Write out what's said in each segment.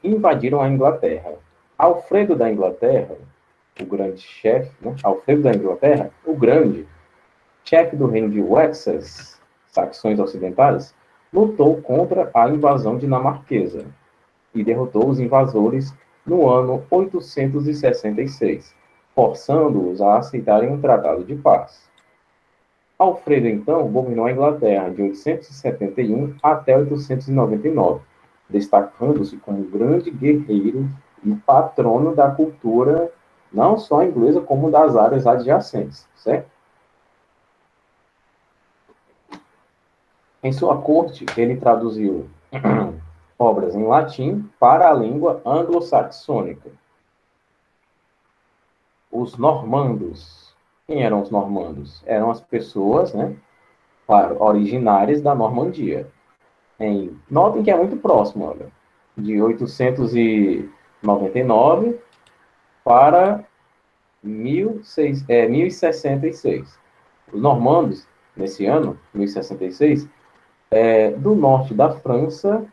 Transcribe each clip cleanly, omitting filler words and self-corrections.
invadiram a Inglaterra. Alfredo da Inglaterra, o grande chefe, né? Alfredo da Inglaterra, o grande chefe do reino de Wessex, Saxões Ocidentais, lutou contra a invasão dinamarquesa e derrotou os invasores no ano 866, forçando-os a aceitarem um tratado de paz. Alfredo, então, governou a Inglaterra de 871 até 899, destacando-se como um grande guerreiro e patrono da cultura, não só inglesa, como das áreas adjacentes, certo? Em sua corte, ele traduziu obras em latim para a língua anglo-saxônica. Os normandos. Quem eram os normandos? Eram as pessoas, né, claro, originárias da Normandia. Notem que é muito próximo, olha, de 899 para 1066. Os normandos, nesse ano, 1066, do norte da França,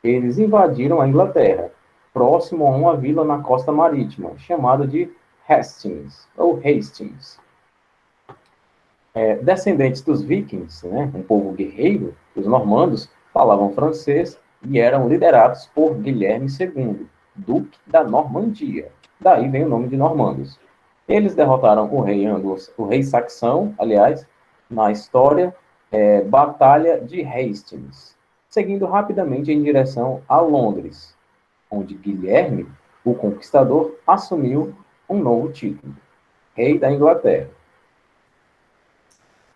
eles invadiram a Inglaterra, próximo a uma vila na costa marítima, chamada de Hastings, ou Hastings. Descendentes dos vikings, né, um povo guerreiro, os normandos falavam francês e eram liderados por Guilherme II, duque da Normandia. Daí vem o nome de normandos. Eles derrotaram o rei saxão, aliás, na história, Batalha de Hastings, seguindo rapidamente em direção a Londres, onde Guilherme, o Conquistador, assumiu um novo título, Rei da Inglaterra.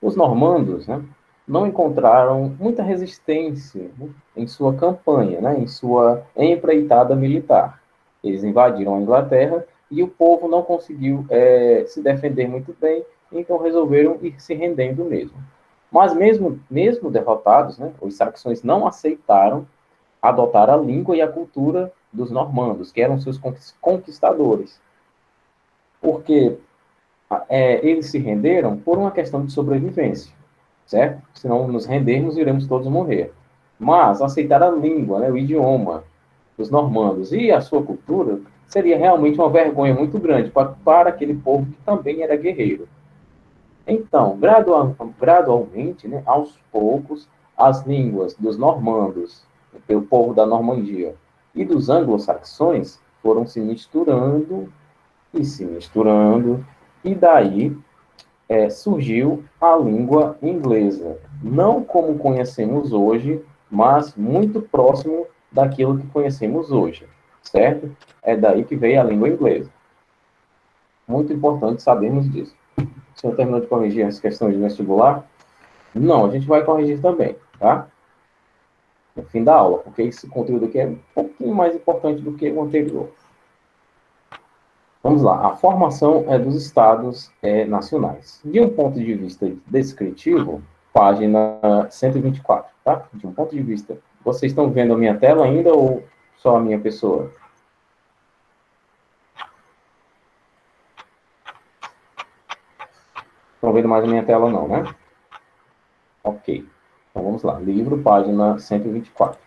Os normandos, né, não encontraram muita resistência, né, em sua campanha, né, em sua empreitada militar. Eles invadiram a Inglaterra e o povo não conseguiu se defender muito bem, então resolveram ir se rendendo mesmo. Mas mesmo derrotados, né, os saxões não aceitaram adotar a língua e a cultura dos normandos, que eram seus conquistadores. Porque eles se renderam por uma questão de sobrevivência, certo? Se não nos rendermos, iremos todos morrer. Mas aceitar a língua, né, o idioma dos normandos e a sua cultura seria realmente uma vergonha muito grande para aquele povo que também era guerreiro. Então, gradualmente, né, aos poucos, as línguas dos normandos, pelo povo da Normandia, e dos anglo-saxões foram se misturando, e daí surgiu a língua inglesa. Não como conhecemos hoje, mas muito próximo daquilo que conhecemos hoje, certo? É daí que veio a língua inglesa. Muito importante sabermos disso. O senhor terminou de corrigir as questões de vestibular? Não, a gente vai corrigir também, tá? No fim da aula, porque esse conteúdo aqui é um pouquinho mais importante do que o anterior. Vamos lá, a formação dos estados nacionais. De um ponto de vista descritivo, página 124, tá? De um ponto de vista... Vocês estão vendo a minha tela ainda ou só a minha pessoa? Estão vendo mais a minha tela não, né? Ok. Então vamos lá, livro, página 124.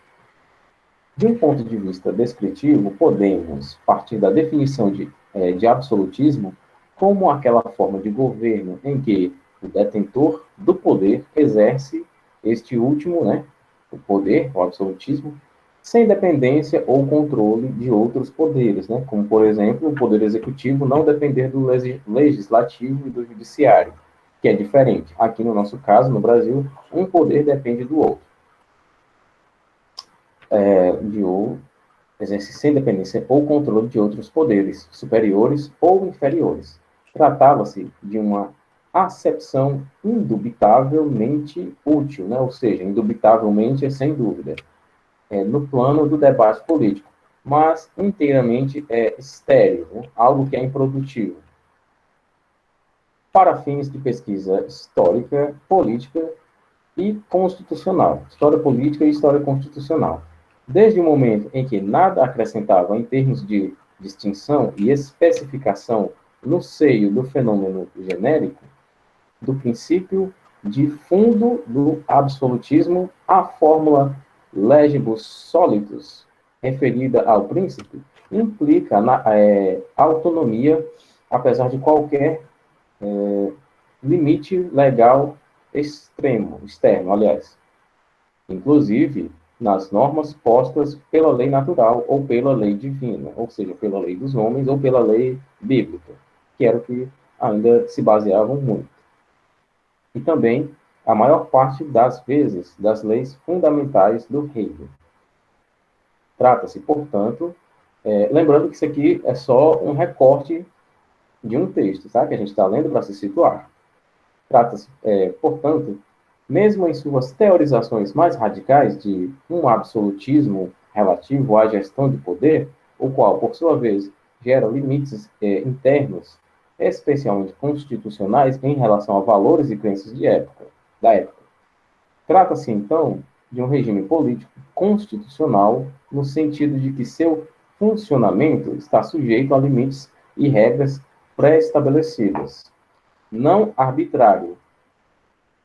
De um ponto de vista descritivo, podemos partir da definição de absolutismo como aquela forma de governo em que o detentor do poder exerce este último, né, o poder, o absolutismo, sem dependência ou controle de outros poderes, né, como, por exemplo, o poder executivo não depender do legislativo e do judiciário, que é diferente. Aqui, no nosso caso, no Brasil, um poder depende do outro. Exerce sem dependência ou controle de outros poderes, superiores ou inferiores. Tratava-se de uma acepção indubitavelmente útil, né? Ou seja, indubitavelmente é sem dúvida, no plano do debate político, mas inteiramente estéril, né? Algo que é improdutivo. Para fins de pesquisa histórica, política e constitucional. História política e história constitucional. Desde o momento em que nada acrescentava em termos de distinção e especificação no seio do fenômeno genérico, do princípio de fundo do absolutismo, a fórmula legibus solitus, referida ao príncipe implica autonomia, apesar de qualquer limite legal externo, aliás. Inclusive, nas normas postas pela lei natural ou pela lei divina, ou seja, pela lei dos homens ou pela lei bíblica, que era o que ainda se baseavam muito. E também, a maior parte das vezes, das leis fundamentais do reino. Trata-se, portanto, lembrando que isso aqui é só um recorte de um texto, tá? Que a gente está lendo para se situar. Trata-se, portanto, mesmo em suas teorizações mais radicais de um absolutismo relativo à gestão de poder, o qual, por sua vez, gera limites internos, especialmente constitucionais, em relação a valores e crenças da época. Trata-se, então, de um regime político constitucional, no sentido de que seu funcionamento está sujeito a limites e regras pré-estabelecidas, não arbitrário,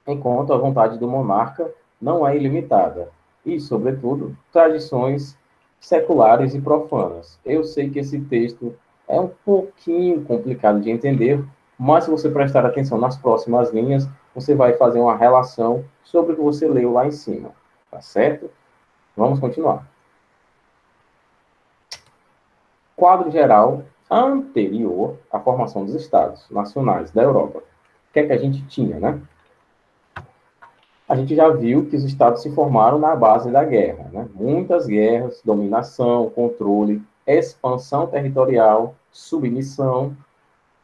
enquanto a vontade do monarca não é ilimitada, e, sobretudo, tradições seculares e profanas. Eu sei que esse texto é um pouquinho complicado de entender, mas se você prestar atenção nas próximas linhas, você vai fazer uma relação sobre o que você leu lá em cima, tá certo? Vamos continuar. Quadro geral anterior à formação dos Estados nacionais da Europa. O que é que a gente tinha, né? A gente já viu que os estados se formaram na base da guerra, né? Muitas guerras, dominação, controle, expansão territorial, submissão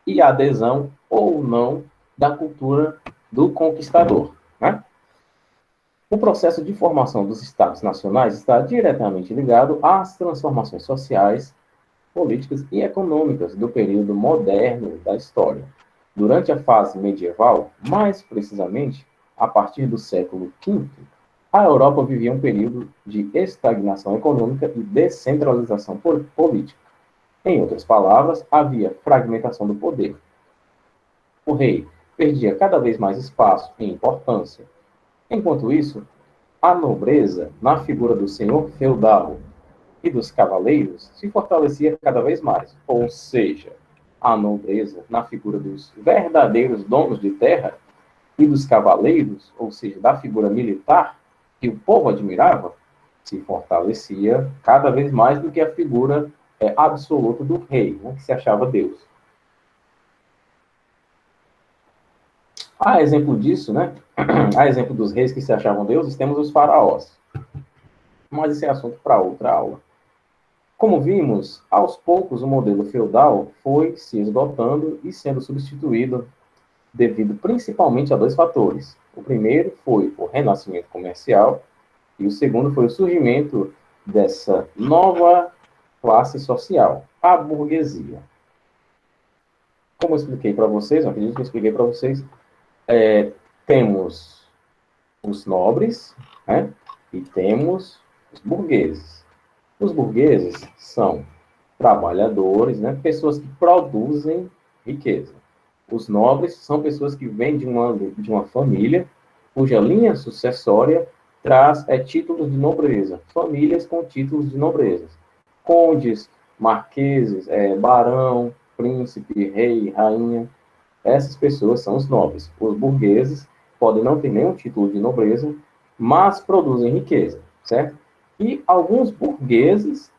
e adesão ou não da cultura do conquistador, né? O processo de formação dos estados nacionais está diretamente ligado às transformações sociais, políticas e econômicas do período moderno da história. Durante a fase medieval, mais precisamente, a partir do século V, a Europa vivia um período de estagnação econômica e descentralização política. Em outras palavras, havia fragmentação do poder. O rei perdia cada vez mais espaço e importância. Enquanto isso, a nobreza, na figura do senhor feudal e dos cavaleiros, se fortalecia cada vez mais. Ou seja, a nobreza, na figura dos verdadeiros donos de terra, e dos cavaleiros, ou seja, da figura militar, que o povo admirava, se fortalecia cada vez mais do que a figura absoluta do rei, né, que se achava Deus. A exemplo disso, né, a exemplo dos reis que se achavam deuses, temos os faraós. Mas esse é assunto para outra aula. Como vimos, aos poucos o modelo feudal foi se esgotando e sendo substituído devido principalmente a dois fatores. O primeiro foi o renascimento comercial e o segundo foi o surgimento dessa nova classe social, a burguesia. Como eu expliquei para vocês, eu acredito que eu expliquei para vocês, temos os nobres, né, e temos os burgueses. Os burgueses são trabalhadores, né, pessoas que produzem riqueza. Os nobres são pessoas que vêm de uma família cuja linha sucessória traz títulos de nobreza, famílias com títulos de nobreza. Condes, marqueses, barão, príncipe, rei, rainha. Essas pessoas são os nobres. Os burgueses podem não ter nenhum título de nobreza, mas produzem riqueza, certo? E alguns burgueses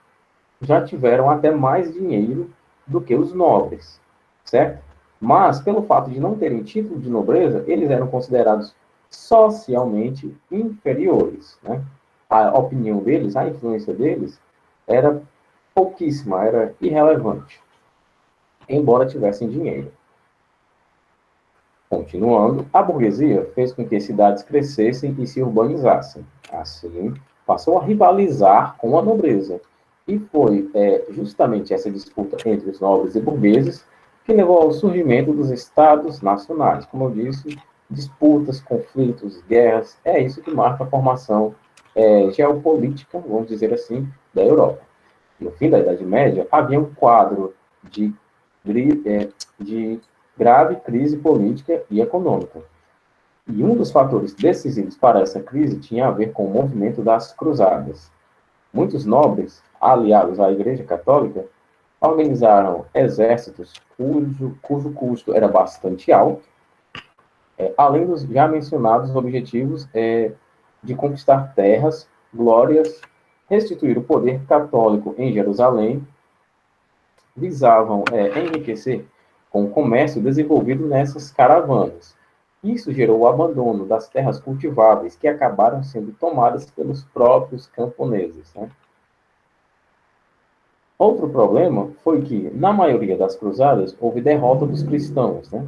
já tiveram até mais dinheiro do que os nobres, certo? Mas, pelo fato de não terem título de nobreza, eles eram considerados socialmente inferiores, né? A opinião deles, a influência deles, era pouquíssima, era irrelevante, embora tivessem dinheiro. Continuando, a burguesia fez com que cidades crescessem e se urbanizassem. Assim, passou a rivalizar com a nobreza. E foi justamente essa disputa entre os nobres e burgueses que levou ao surgimento dos estados nacionais. Como eu disse, disputas, conflitos, guerras, é isso que marca a formação geopolítica, vamos dizer assim, da Europa. No fim da Idade Média, havia um quadro de grave crise política e econômica. E um dos fatores decisivos para essa crise tinha a ver com o movimento das cruzadas. Muitos nobres aliados à Igreja Católica, organizaram exércitos cujo custo era bastante alto, além dos já mencionados objetivos de conquistar terras, glórias, restituir o poder católico em Jerusalém, visavam enriquecer com o comércio desenvolvido nessas caravanas. Isso gerou o abandono das terras cultiváveis, que acabaram sendo tomadas pelos próprios camponeses. Né? Outro problema foi que, na maioria das cruzadas, houve derrota dos cristãos. Né?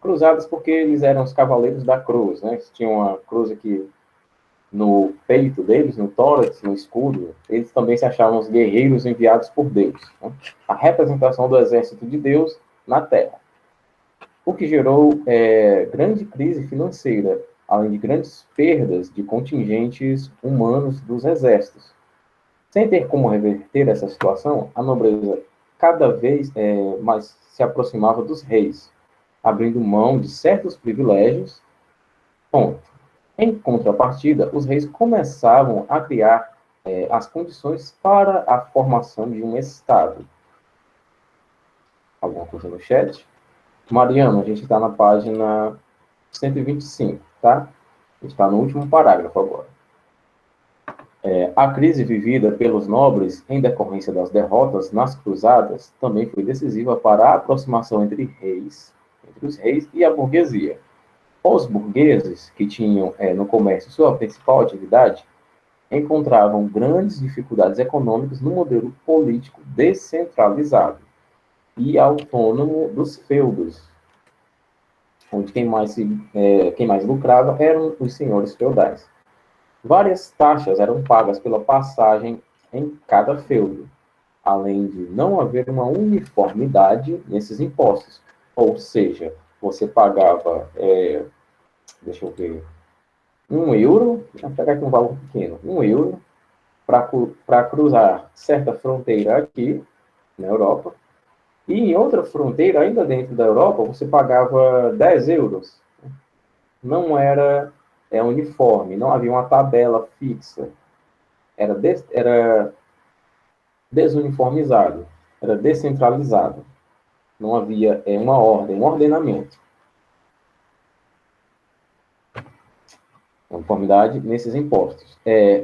Cruzadas porque eles eram os cavaleiros da cruz. Né? Eles tinham uma cruz aqui no peito deles, no tórax, no escudo. Eles também se achavam os guerreiros enviados por Deus. Né? A representação do exército de Deus na terra. O que gerou grande crise financeira, além de grandes perdas de contingentes humanos dos exércitos. Sem ter como reverter essa situação, a nobreza cada vez mais se aproximava dos reis, abrindo mão de certos privilégios. Ponto. Em contrapartida, os reis começavam a criar as condições para a formação de um Estado. Alguma coisa no chat? Mariana, a gente está na página 125, tá? A gente está no último parágrafo agora. A crise vivida pelos nobres em decorrência das derrotas nas cruzadas também foi decisiva para a aproximação entre os reis e a burguesia. Os burgueses, que tinham no comércio sua principal atividade, encontravam grandes dificuldades econômicas no modelo político descentralizado e autônomo dos feudos, onde quem mais lucrava eram os senhores feudais. Várias taxas eram pagas pela passagem em cada feudo, além de não haver uma uniformidade nesses impostos. Ou seja, você pagava, deixa eu ver, €1, vou pegar aqui um valor pequeno, €1 para cruzar certa fronteira aqui na Europa, e em outra fronteira, ainda dentro da Europa, você pagava €10. Não era uniforme, não havia uma tabela fixa. Era desuniformizado, era descentralizado. Não havia uma ordem, um ordenamento. Uniformidade nesses impostos.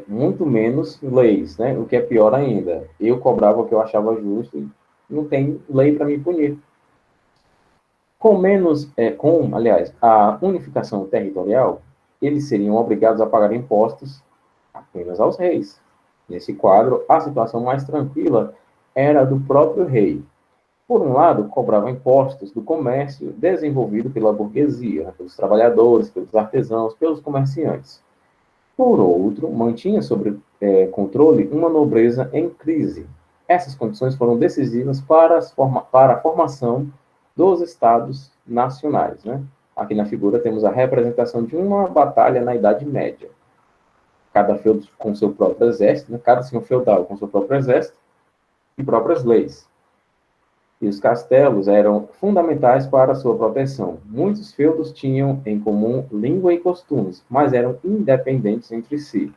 Muito menos leis, né? O que é pior ainda. Eu cobrava o que eu achava justo e não tem lei para me punir. Aliás, a unificação territorial, eles seriam obrigados a pagar impostos apenas aos reis. Nesse quadro, a situação mais tranquila era a do próprio rei. Por um lado, cobrava impostos do comércio desenvolvido pela burguesia, né, pelos trabalhadores, pelos artesãos, pelos comerciantes. Por outro, mantinha sob controle uma nobreza em crise. Essas condições foram decisivas para a formação dos estados nacionais. Né? Aqui na figura temos a representação de uma batalha na Idade Média. Cada feudo com seu próprio exército, né? Cada senhor feudal com seu próprio exército e próprias leis. E os castelos eram fundamentais para a sua proteção. Muitos feudos tinham em comum língua e costumes, mas eram independentes entre si.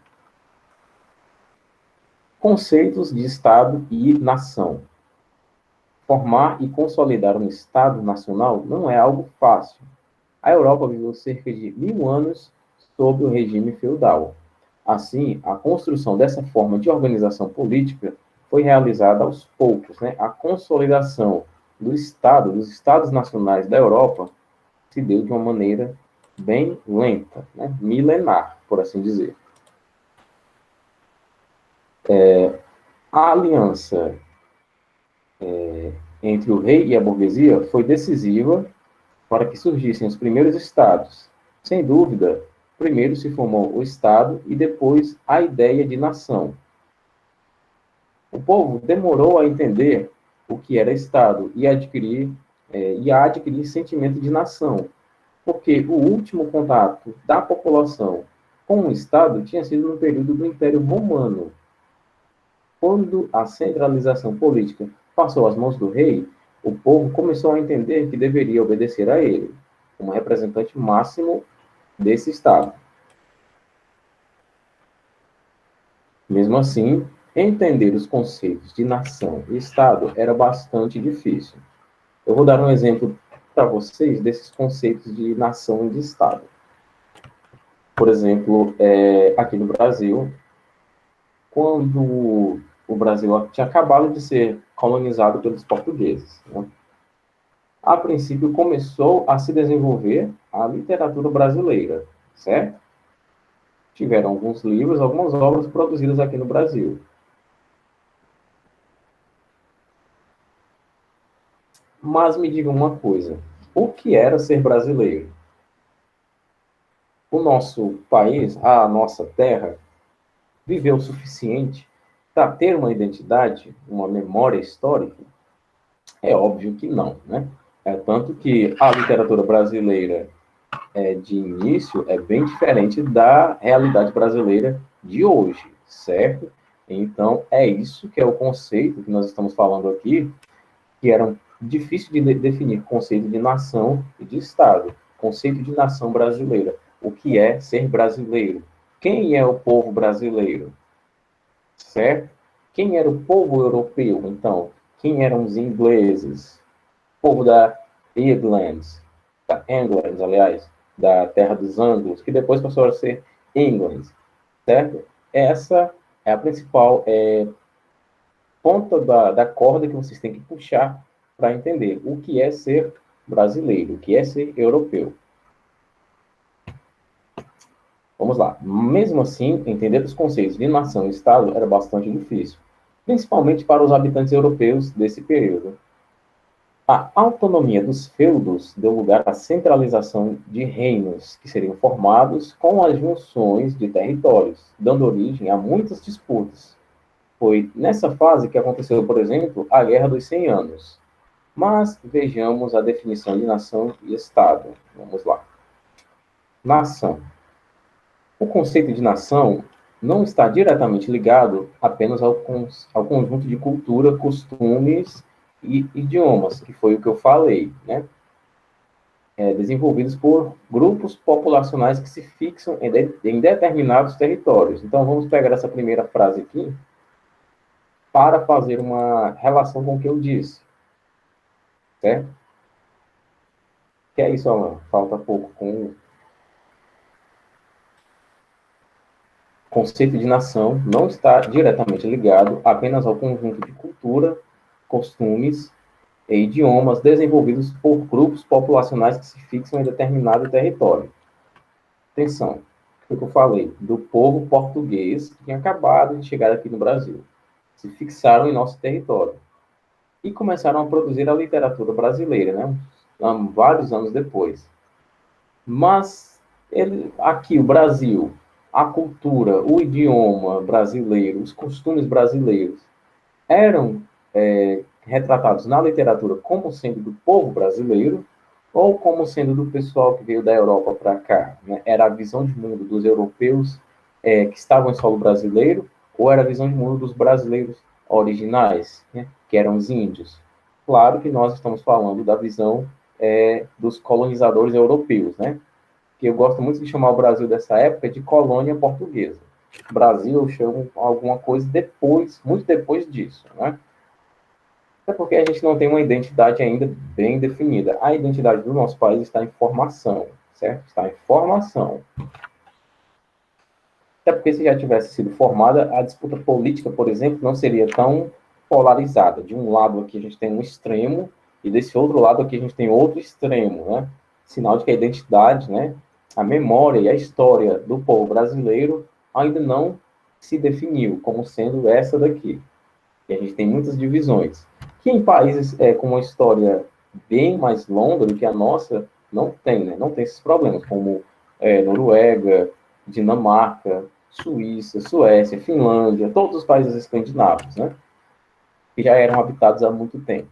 Conceitos de Estado e nação. Formar e consolidar um Estado nacional não é algo fácil. A Europa viveu cerca de 1000 anos sob o regime feudal. Assim, a construção dessa forma de organização política foi realizada aos poucos. Né? A consolidação do Estado, dos Estados nacionais da Europa, se deu de uma maneira bem lenta, né? Milenar, por assim dizer. A aliança entre o rei e a burguesia foi decisiva para que surgissem os primeiros estados. Sem dúvida, primeiro se formou o Estado e depois a ideia de nação. O povo demorou a entender o que era Estado e a adquirir sentimento de nação, porque o último contato da população com o Estado tinha sido no período do Império Romano. Quando a centralização política passou às mãos do rei, o povo começou a entender que deveria obedecer a ele, como representante máximo desse Estado. Mesmo assim, Entender os conceitos de nação e Estado era bastante difícil. Eu vou dar um exemplo para vocês desses conceitos de nação e de Estado. Por exemplo, aqui no Brasil, quando o Brasil tinha acabado de ser colonizado pelos portugueses, né? A princípio começou a se desenvolver a literatura brasileira, certo? Tiveram alguns livros, algumas obras produzidas aqui no Brasil. Mas me diga uma coisa, o que era ser brasileiro? O nosso país, a nossa terra, viveu o suficiente para ter uma identidade, uma memória histórica? É óbvio que não, né? Tanto que a literatura brasileira de início é bem diferente da realidade brasileira de hoje, certo? Então, é isso que é o conceito que nós estamos falando aqui, que era difícil de definir, conceito de nação e de Estado, conceito de nação brasileira. O que é ser brasileiro? Quem é o povo brasileiro? Certo? Quem era o povo europeu, então? Quem eram os ingleses? O povo da England, aliás, da terra dos anglos, que depois passou a ser England, certo? Essa é a principal ponta da corda que vocês têm que puxar para entender o que é ser brasileiro, o que é ser europeu. Vamos lá. Mesmo assim, entender os conceitos de nação e Estado era bastante difícil, principalmente para os habitantes europeus desse período. A autonomia dos feudos deu lugar à centralização de reinos, que seriam formados com as junções de territórios, dando origem a muitas disputas. Foi nessa fase que aconteceu, por exemplo, a Guerra dos 100 Anos. Mas vejamos a definição de nação e Estado. Vamos lá. Nação. O conceito de nação não está diretamente ligado apenas ao conjunto de cultura, costumes e idiomas, que foi o que eu falei, né? Desenvolvidos por grupos populacionais que se fixam em determinados territórios. Então, vamos pegar essa primeira frase aqui para fazer uma relação com o que eu disse, certo? Que é isso, Alan? Falta pouco com o conceito de nação não está diretamente ligado apenas ao conjunto de cultura, costumes e idiomas desenvolvidos por grupos populacionais que se fixam em determinado território. Atenção, o que eu falei, do povo português que tinha acabado de chegar aqui no Brasil. Se fixaram em nosso território. E começaram a produzir a literatura brasileira, né? Vários anos depois. Mas aqui, o Brasil, a cultura, o idioma brasileiro, os costumes brasileiros eram retratados na literatura como sendo do povo brasileiro ou como sendo do pessoal que veio da Europa para cá, né? Era a visão de mundo dos europeus que estavam em solo brasileiro ou era a visão de mundo dos brasileiros originais, né? Que eram os índios. Claro que nós estamos falando da visão dos colonizadores europeus, né? Que eu gosto muito de chamar o Brasil dessa época de colônia portuguesa. Brasil eu chamo alguma coisa depois, muito depois disso, né? É porque a gente não tem uma identidade ainda bem definida. A identidade do nosso país está em formação, certo? Está em formação. Até porque se já tivesse sido formada, a disputa política, por exemplo, não seria tão polarizada. De um lado aqui a gente tem um extremo e desse outro lado aqui a gente tem outro extremo, né? Sinal de que a identidade, né, a memória e a história do povo brasileiro ainda não se definiu como sendo essa daqui. E a gente tem muitas divisões. Que em países com uma história bem mais longa do que a nossa, não tem, né? Não tem esses problemas, como Noruega, Dinamarca, Suíça, Suécia, Finlândia, todos os países escandinavos, né? Que já eram habitados há muito tempo.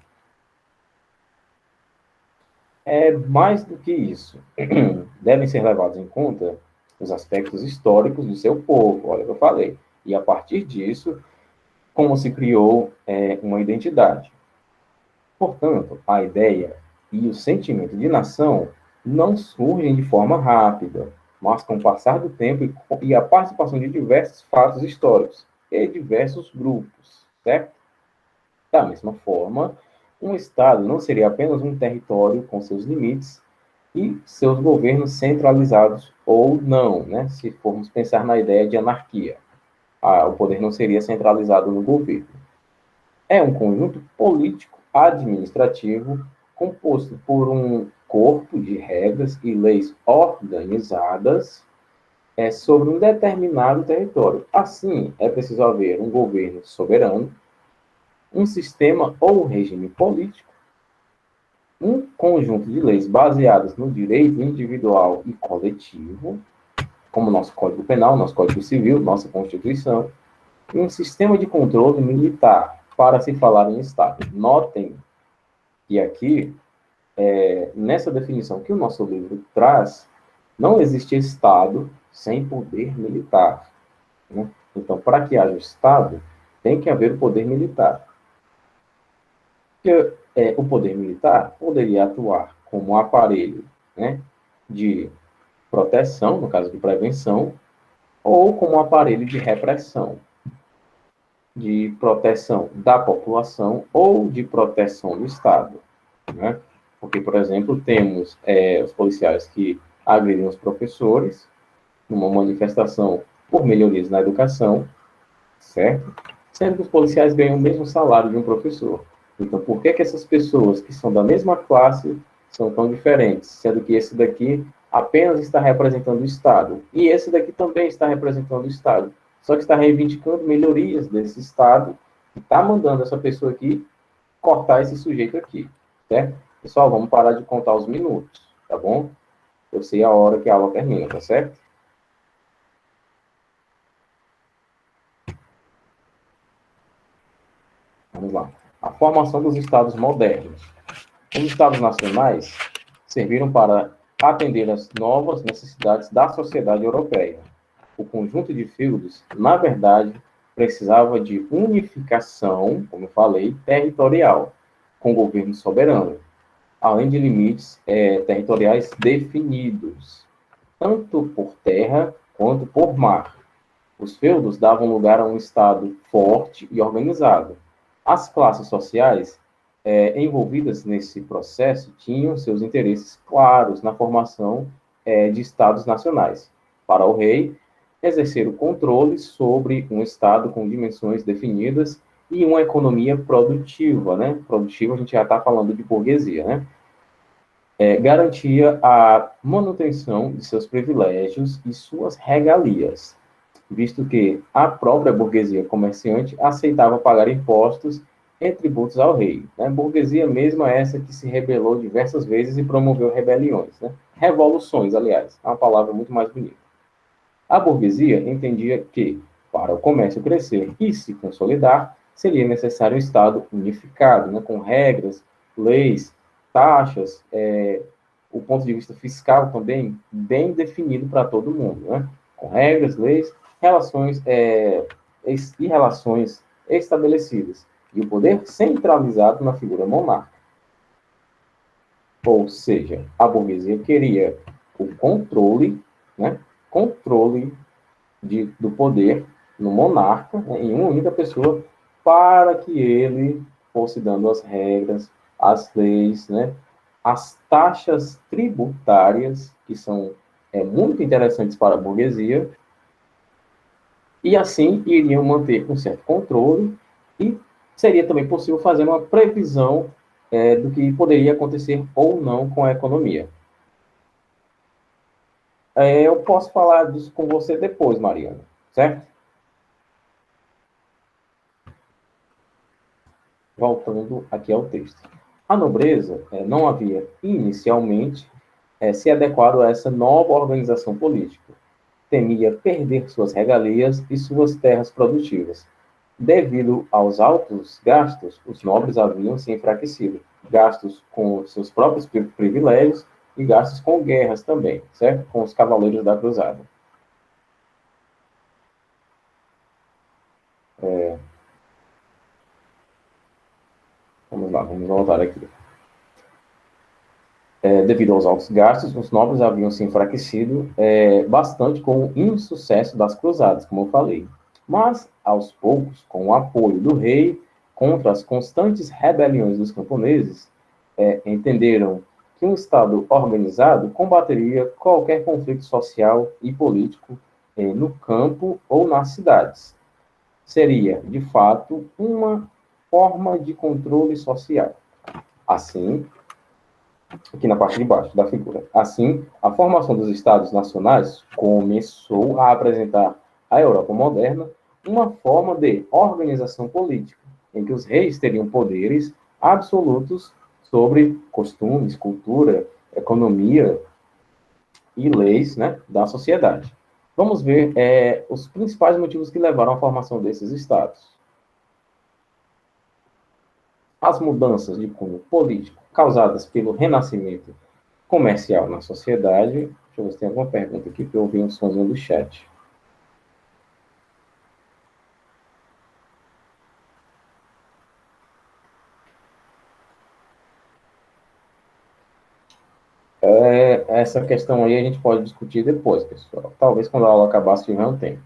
É mais do que isso. Devem ser levados em conta os aspectos históricos do seu povo, olha o que eu falei. E a partir disso, como se criou uma identidade. Portanto, a ideia e o sentimento de nação não surgem de forma rápida, mas com o passar do tempo e a participação de diversos fatos históricos. e diversos grupos, certo? Da mesma forma, um Estado não seria apenas um território com seus limites e seus governos centralizados ou não, né? Se formos pensar na ideia de anarquia, o poder não seria centralizado no governo. É um conjunto político-administrativo composto por um corpo de regras e leis organizadas sobre um determinado território. Assim, é preciso haver um governo soberano, um sistema ou regime político, um conjunto de leis baseadas no direito individual e coletivo, como nosso Código Penal, nosso Código Civil, nossa Constituição, e um sistema de controle militar para se falar em Estado. Notem que aqui, nessa definição que o nosso livro traz, não existe Estado sem poder militar, né? Então, para que haja Estado, tem que haver o poder militar. Porque, o poder militar poderia atuar como um aparelho, né, de proteção, no caso de prevenção, ou como um aparelho de repressão, de proteção da população ou de proteção do Estado, né? Porque, por exemplo, temos os policiais que agridem os professores numa manifestação por melhorias na educação, certo? Sendo que os policiais ganham o mesmo salário de um professor. Então, por que essas pessoas que são da mesma classe são tão diferentes? Sendo que esse daqui apenas está representando o Estado. E esse daqui também está representando o Estado. Só que está reivindicando melhorias desse Estado e está mandando essa pessoa aqui cortar esse sujeito aqui, certo? Pessoal, vamos parar de contar os minutos, tá bom? Eu sei a hora que a aula termina, tá certo? Vamos lá. A formação dos Estados modernos. Os Estados nacionais serviram para atender às novas necessidades da sociedade europeia. O conjunto de feudos, na verdade, precisava de unificação, como eu falei, territorial, com governo soberano, além de limites territoriais definidos, tanto por terra quanto por mar. Os feudos davam lugar a um Estado forte e organizado. As classes sociais envolvidas nesse processo tinham seus interesses claros na formação de Estados nacionais. Para o rei, exercer o controle sobre um Estado com dimensões definidas e uma economia produtiva, né? Produtiva, a gente já está falando de burguesia, né? Garantia a manutenção de seus privilégios e suas regalias, visto que a própria burguesia comerciante aceitava pagar impostos e tributos ao rei. Né? Burguesia mesmo é essa que se rebelou diversas vezes e promoveu rebeliões. Né? Revoluções, aliás, é uma palavra muito mais bonita. A burguesia entendia que, para o comércio crescer e se consolidar, seria necessário um Estado unificado, né? Com regras, leis, taxas, o ponto de vista fiscal também bem definido para todo mundo, né? Com regras, leis, relações e relações estabelecidas, e o poder centralizado na figura monarca. Ou seja, a burguesia queria o controle, né? Controle do poder no monarca, né? Em uma única pessoa, para que ele fosse dando as regras, as leis, né? As taxas tributárias, que são muito interessantes para a burguesia, e assim iriam manter um certo controle e seria também possível fazer uma previsão do que poderia acontecer ou não com a economia. Eu posso falar disso com você depois, Mariana, certo? Voltando aqui ao texto. A nobreza não havia inicialmente se adequado a essa nova organização política. Temia perder suas regalias e suas terras produtivas. Devido aos altos gastos, os nobres haviam se enfraquecido. Gastos com seus próprios privilégios e gastos com guerras também, certo? Com os cavaleiros da cruzada. Vamos lá, vamos voltar aqui. Devido aos altos gastos, os nobres haviam se enfraquecido bastante com o insucesso das cruzadas, como eu falei. Mas, aos poucos, com o apoio do rei contra as constantes rebeliões dos camponeses, entenderam que um Estado organizado combateria qualquer conflito social e político no campo ou nas cidades. Seria, de fato, uma forma de controle social. Assim, aqui na parte de baixo da figura. Assim, a formação dos Estados nacionais começou a apresentar à Europa moderna uma forma de organização política, em que os reis teriam poderes absolutos sobre costumes, cultura, economia e leis, né, da sociedade. Vamos ver os principais motivos que levaram à formação desses estados. As mudanças de cunho político causadas pelo renascimento comercial na sociedade. Deixa eu ver se tem alguma pergunta aqui, que eu ouvi um somzinho do chat. Essa questão aí a gente pode discutir depois, pessoal. Talvez quando a aula acabar, se tiver um tempo.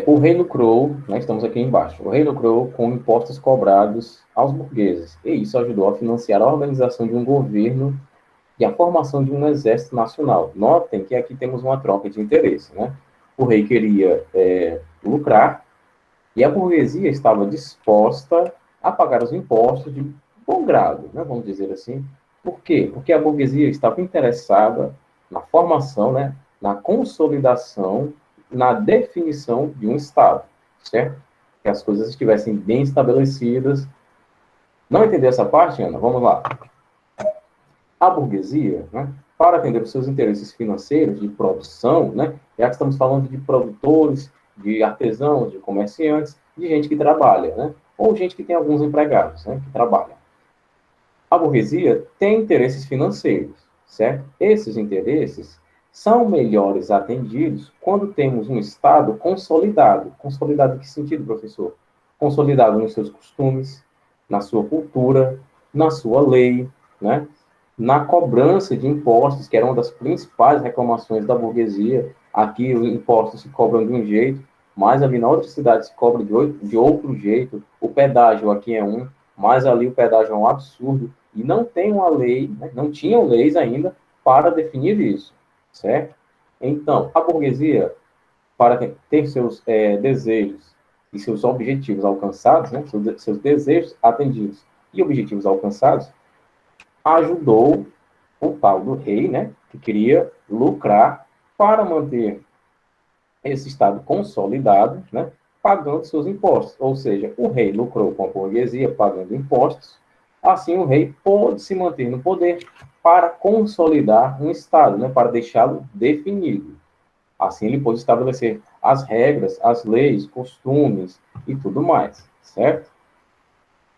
O rei lucrou, né, estamos aqui embaixo, o rei lucrou com impostos cobrados aos burgueses, e isso ajudou a financiar a organização de um governo e a formação de um exército nacional. Notem que aqui temos uma troca de interesse, né? O rei queria lucrar e a burguesia estava disposta a pagar os impostos de bom grado, né? Vamos dizer assim. Por quê? Porque a burguesia estava interessada na formação, né? Na consolidação, na definição de um Estado, certo? Que as coisas estivessem bem estabelecidas. Não entendeu essa parte, Ana? Vamos lá. A burguesia, né, para atender os seus interesses financeiros de produção, né, já que estamos falando de produtores, de artesãos, de comerciantes, de gente que trabalha, né, ou gente que tem alguns empregados, né, que trabalham. A burguesia tem interesses financeiros, certo? Esses interesses são melhores atendidos quando temos um Estado consolidado. Consolidado em que sentido, professor? Consolidado nos seus costumes, na sua cultura, na sua lei, né? Na cobrança de impostos, que era uma das principais reclamações da burguesia. Aqui os impostos se cobram de um jeito, mas ali na outra cidade se cobra de outro jeito. O pedágio aqui é um, mas ali o pedágio é um absurdo. E não tem uma lei, né? Não tinham leis ainda para definir isso, certo? Então, a burguesia, para ter seus desejos e seus objetivos alcançados, né? Seus desejos atendidos e objetivos alcançados, ajudou o tal do rei, né, que queria lucrar para manter esse Estado consolidado, né, pagando seus impostos. Ou seja, o rei lucrou com a burguesia pagando impostos, assim o rei pôde se manter no poder para consolidar um Estado, né, para deixá-lo definido. Assim ele pôde estabelecer as regras, as leis, costumes e tudo mais, certo?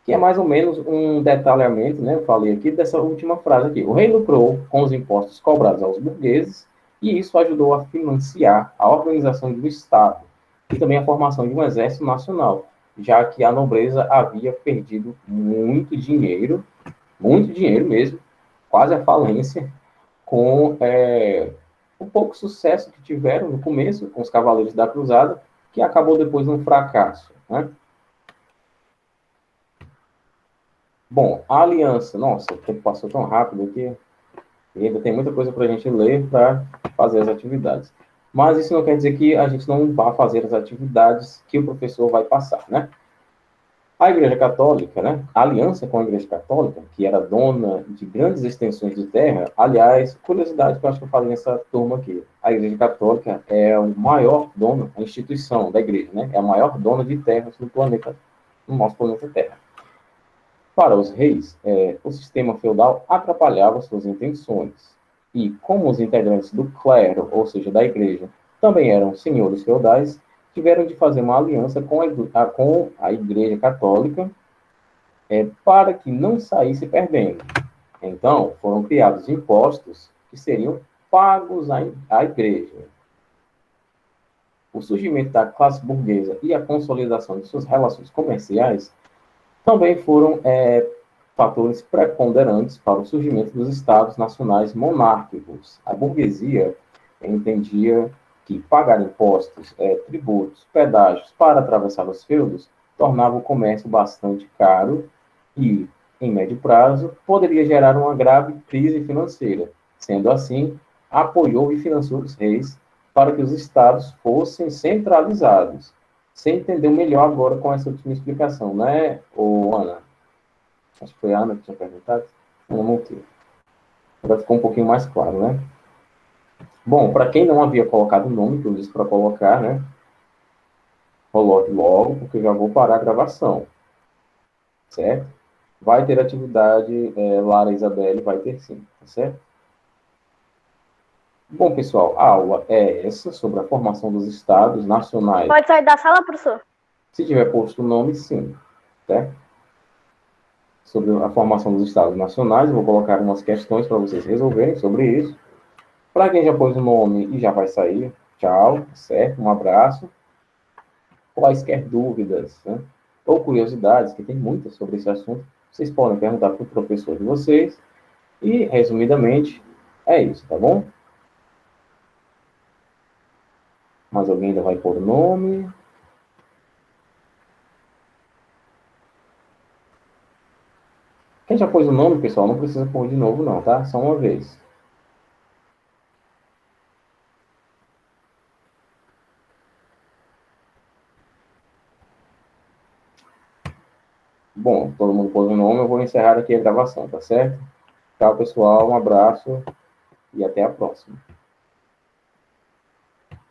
Que é mais ou menos um detalhamento, né, eu falei aqui, dessa última frase aqui. O rei lucrou com os impostos cobrados aos burgueses, e isso ajudou a financiar a organização do Estado e também a formação de um exército nacional, já que a nobreza havia perdido muito dinheiro mesmo, quase a falência, com o pouco sucesso que tiveram no começo com os Cavaleiros da Cruzada, que acabou depois num fracasso, né? Bom, a aliança, nossa, o tempo passou tão rápido aqui, e ainda tem muita coisa para a gente ler para fazer as atividades. Mas isso não quer dizer que a gente não vá fazer as atividades que o professor vai passar, né? A Igreja Católica, né? A aliança com a Igreja Católica, que era dona de grandes extensões de terra, aliás, curiosidade que eu acho que eu falei nessa turma aqui, a Igreja Católica é o maior dono, a instituição da Igreja, né? É a maior dona de terras no planeta, no nosso planeta Terra. Para os reis, o sistema feudal atrapalhava suas intenções. E, como os integrantes do clero, ou seja, da igreja, também eram senhores feudais, tiveram de fazer uma aliança com a Igreja Católica para que não saísse perdendo. Então, foram criados impostos que seriam pagos à Igreja. O surgimento da classe burguesa e a consolidação de suas relações comerciais também foram fatores preponderantes para o surgimento dos estados nacionais monárquicos. A burguesia entendia que pagar impostos, tributos, pedágios para atravessar os feudos tornava o comércio bastante caro e, em médio prazo, poderia gerar uma grave crise financeira. Sendo assim, apoiou e financiou os reis para que os estados fossem centralizados. Você entendeu melhor agora com essa última explicação, né, Ana? Acho que foi a Ana que tinha perguntado. Ana Monteiro. Agora ficou um pouquinho mais claro, né? Bom, para quem não havia colocado o nome, que eu disse para colocar, né? Coloque logo, porque eu já vou parar a gravação, certo? Vai ter atividade, Lara Isabelle, vai ter sim, tá certo? Bom, pessoal, a aula é essa, sobre a formação dos estados nacionais. Pode sair da sala, professor? Se tiver posto o nome, sim, certo? Sobre a formação dos estados nacionais, eu vou colocar umas questões para vocês resolverem sobre isso. Para quem já pôs o nome e já vai sair, tchau, certo? Um abraço. Quaisquer dúvidas, né? Ou curiosidades, que tem muitas sobre esse assunto, vocês podem perguntar para o professor de vocês. E, resumidamente, é isso, tá bom? Mas alguém ainda vai pôr o nome. Quem já pôs o nome, pessoal, não precisa pôr de novo, não, tá? Só uma vez. Bom, todo mundo pôs o nome, eu vou encerrar aqui a gravação, tá certo? Tchau, pessoal, um abraço e até a próxima.